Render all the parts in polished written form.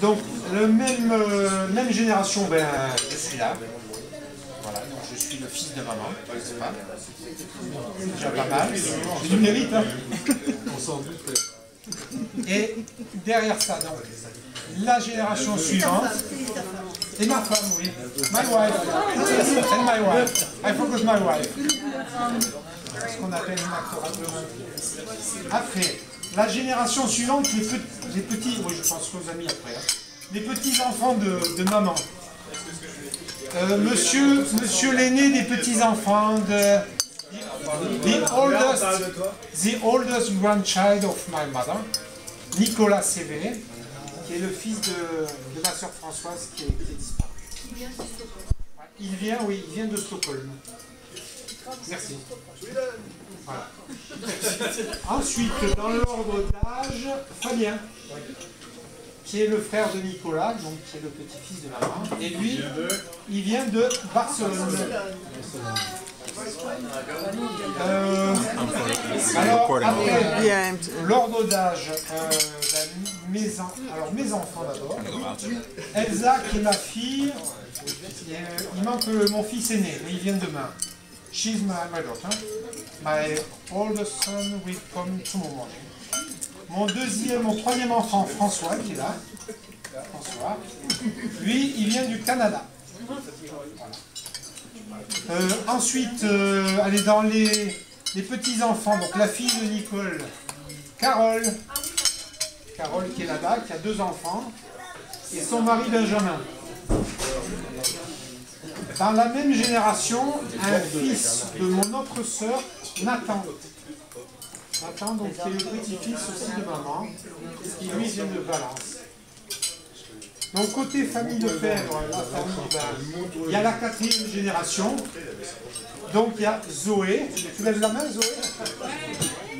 Donc, même génération, ben, je suis là. Voilà, donc je suis le fils de maman. C'est pas déjà pas mal. J'ai du mérite, hein. On s'en doute. Et derrière ça, donc, la génération suivante. Et ma femme, oui. My wife. And my wife. I forgot my wife. Ce qu'on appelle une actorat. Après, la génération suivante, les petits, oui, je pense aux amis après, hein, les petits-enfants de maman. Monsieur l'aîné des petits-enfants de... The oldest grandchild of my mother, Nicolas Sévé, qui est le fils de ma sœur Françoise qui est disparu. Il vient de Stockholm. Merci. Voilà. Ensuite, dans l'ordre d'âge, Fabien, qui est le frère de Nicolas, donc qui est le petit-fils de maman. Et lui, il vient de Barcelone. Alors, après, l'ordre d'âge, mes enfants d'abord. Elsa, qui est ma fille, il manque mon fils aîné, mais il vient demain. She's my daughter. My oldest son will come tomorrow morning. Mon troisième enfant, François, qui est là. François. Lui, il vient du Canada. Voilà. Ensuite, allez dans les petits-enfants, donc la fille de Nicole, Carole. Carole qui est là-bas, qui a 2 enfants. Et son mari Benjamin. Dans la même génération, un fils de mon autre sœur, Nathan. Nathan, donc, qui est le petit-fils aussi de maman, qui lui vient de Valence. Donc, côté famille de Fèvre, la famille, il y a la 4e génération. Donc, il y a Zoé. Tu lèves la main, Zoé?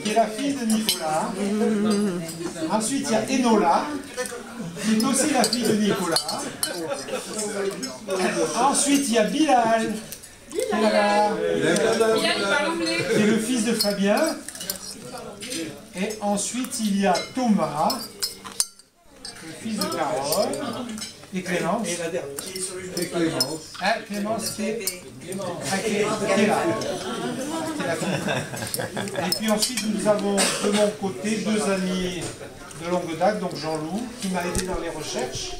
Qui est la fille de Nicolas. Ensuite, il y a Enola, qui est aussi la fille de Nicolas. Ensuite, il y a Bilal, qui est le fils de Fabien. Et ensuite, il y a Thomas, le fils de Carole, et Clémence. Et la dernière. Et Clémence. Ah, Clémence, qui est là. Et puis ensuite, nous avons de mon côté 2 amis de longue date, donc Jean-Loup, qui m'a aidé dans les recherches,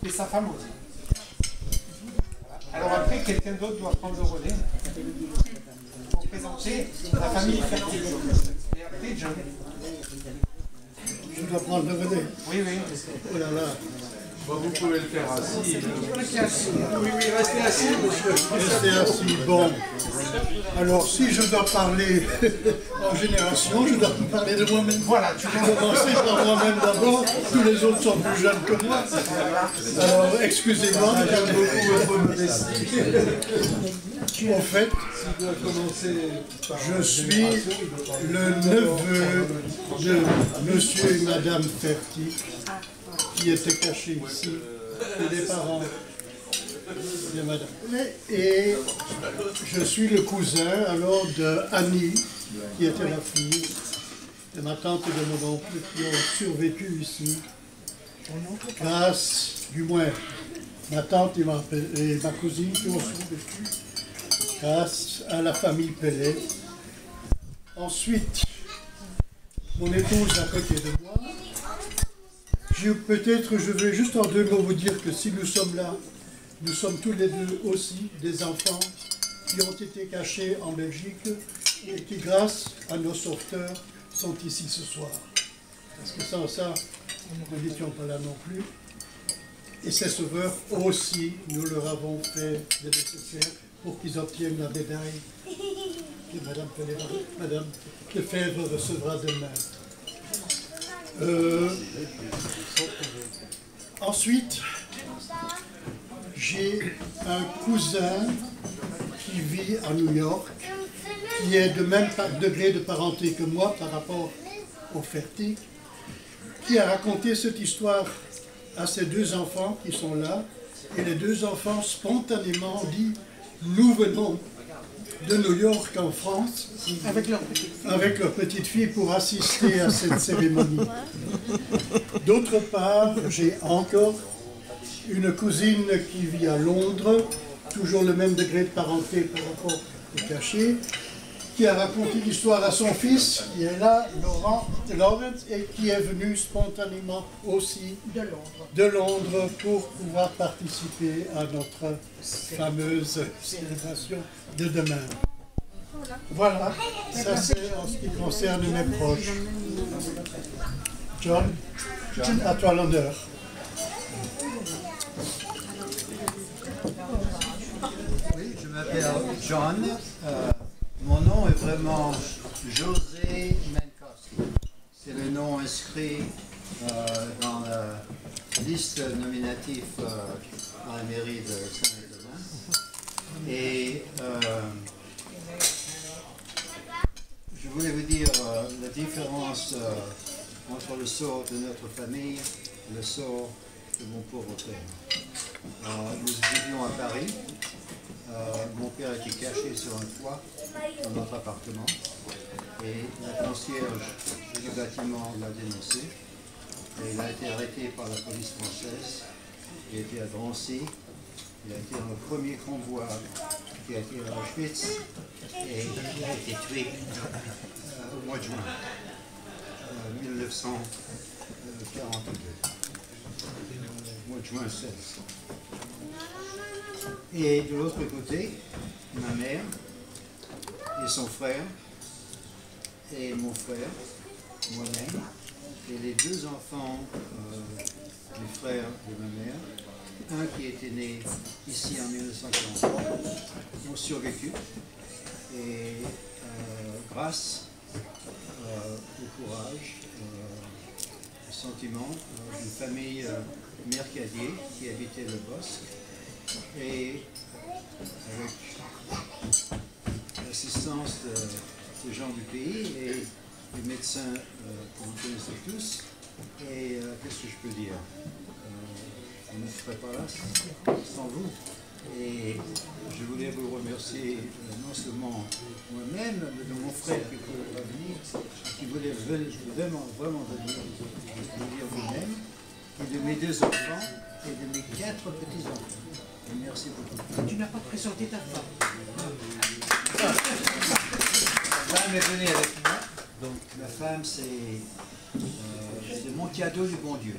et sa femme aussi. Alors après, quelqu'un d'autre doit prendre le relais pour présenter la famille fertile. Et après, John. Je dois prendre le relais. Oui, oui. Oh là là. Bon, vous pouvez le faire assis. Oui, restez assis, monsieur. Restez assis, bon. Alors, si je dois parler en génération, je dois parler de moi-même. Voilà, tu vais commencer par moi-même d'abord. Tous les autres sont plus jeunes que moi. Alors, excusez-moi, j'aime beaucoup votre modestie. En fait, je suis le neveu de monsieur et madame Fertig, qui étaient cachés ici, et des parents de madame. Et je suis le cousin alors de Annie, qui était la fille de ma tante et de mon oncle, qui ont survécu ici, grâce, du moins, ma tante et ma cousine qui ont survécu, grâce à la famille Pellet. Ensuite, mon épouse à côté de moi. Peut-être, je vais juste en 2 mots vous dire que si nous sommes là, nous sommes tous les deux aussi des enfants qui ont été cachés en Belgique et qui, grâce à nos sauveteurs, sont ici ce soir. Parce que sans ça, nous n'étions pas là non plus. Et ces sauveurs aussi, nous leur avons fait le nécessaire pour qu'ils obtiennent la médaille que Madame Lefebvre recevra demain. Ensuite, j'ai un cousin qui vit à New York, qui est de même degré de parenté que moi par rapport au Fertig, qui a raconté cette histoire à ses 2 enfants qui sont là, et les 2 enfants spontanément ont dit « Nous venons ». de New York en France avec leur petite fille pour assister à cette cérémonie. D'autre part, j'ai encore une cousine qui vit à Londres, toujours le même degré de parenté par rapport au cachet, qui a raconté l'histoire à son fils, qui est là, Lawrence, et qui est venu spontanément aussi de Londres pour pouvoir participer à notre fameuse célébration de demain. Voilà, ça c'est en ce qui concerne mes proches. John, à toi l'honneur. Oui, je m'appelle John. Mon nom est vraiment José Menkowski. C'est le nom inscrit dans la liste nominative dans la mairie de Saint-Héloïse. Et je voulais vous dire la différence entre le sort de notre famille et le sort de mon pauvre père. Nous vivions à Paris. Mon père était caché sur un toit dans notre appartement et la concierge du bâtiment l'a dénoncé. Et il a été arrêté par la police française. Il a été à Drancy. Il a été dans le premier convoi qui a été à Auschwitz et il a été tué au mois de juin 1942. Au mois de juin 16. Et de l'autre côté, ma mère et son frère, et mon frère, moi-même, et les deux enfants du frère de ma mère, un qui était né ici en 1943, ont survécu. Et grâce au courage, au sentiment d'une famille mercadier qui habitait le Bosque, et avec l'assistance des gens du pays et des médecins que vous connaissez tous. Et qu'est-ce que je peux dire, on ne serait pas là sans vous. Et je voulais vous remercier non seulement moi-même, mais de mon frère qui pouvait venir, qui voulait vraiment venir vous dire vous-même, et de mes deux enfants et de mes 4 petits-enfants. Merci beaucoup. Tu n'as pas présenté ta femme. Ma femme est venue avec moi. Donc ma femme, c'est mon cadeau du bon Dieu.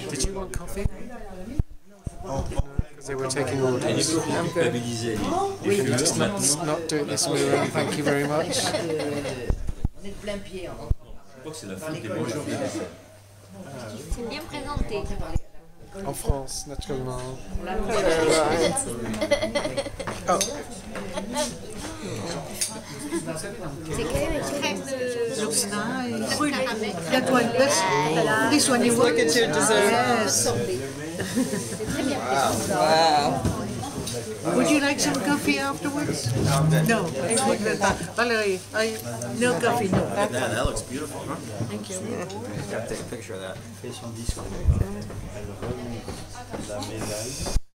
Did you want coffee? Because they were taking orders. I'm good. Just let's not do it this way around. Thank you very much. On est de plein pied. Je crois que c'est la fête des bonjours. C'est bien présenté. En France, naturellement. Oh. C'est quand même une crème de La toile blanche, des soignez-vous. c'est très bien présenté. Wow. Would you like some coffee afterwards? No. Valerie, no coffee, no. That looks beautiful, huh? Thank you. Gotta take a picture of that. Fait son discours. Elle remet la médaille.